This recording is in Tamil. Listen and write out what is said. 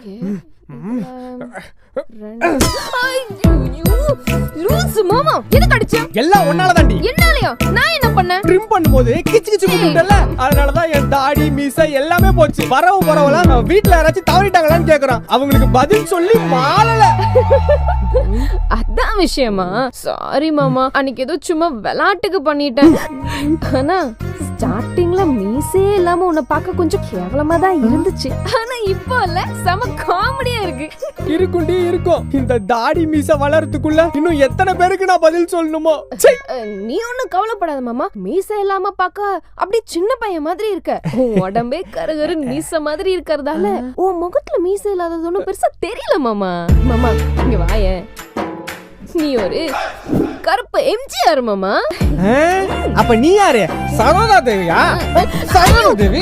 ஓகே. லூசு மாமா எதுக்கு அடிச்ச? எல்லாம் ஒன்னாலதாண்டி. என்னாலயா? நான் என்ன பண்ணேன்? ட்ரிம் பண்ணும்போது கிச்சு கிச்சு குடுட்டல, அதனாலதான் என் தாடி மீசை எல்லாமே போச்சு. வரவெல்லாம் நான் வீட்ல யாராச்சும் தவறிட்டாங்களான்னு கேக்குறான். அவங்களுக்கு பதில் சொல்லி மாளல. அதான் விஷயமா? சாரி மாமா, அன்னைக்கு ஏதோ சும்மா விளையாட்டுக்கு பண்ணிட்டேன். ஆனா ஸ்டார்டிங்ல மீசே இல்லாம உன்னை பார்க்க கொஞ்சம் கேவலமா தான் இருந்துச்சு. ஆனா இப்போ இல்ல, செம காமெடியா இருக்கு. இருக்குண்டி இருக்கும். இந்த தாடி மீசை வளர்றதுக்குள்ள இன்னும் எத்தனை பேருக்கு நான் பதில் சொல்லணுமோ? நீ ஒண்ணும் கவலைப்படாத மாமா, மீசை இல்லாம பார்க்க அப்படி சின்ன பையன் மாதிரி இருக்க. உன் உடம்பே கருகரு மீசை மாதிரி இருக்கறதால உன் முகத்துல மீசை இல்லாதது ஒண்ணும் பெருசா தெரியல மாமா. மாமா இங்க வாயே, நீ ஒரு கருப்பு எம்ஜிஆர் மாமா. அப்ப நீ யாரு? சரோஜா தேவியா? சரோஜா தேவி?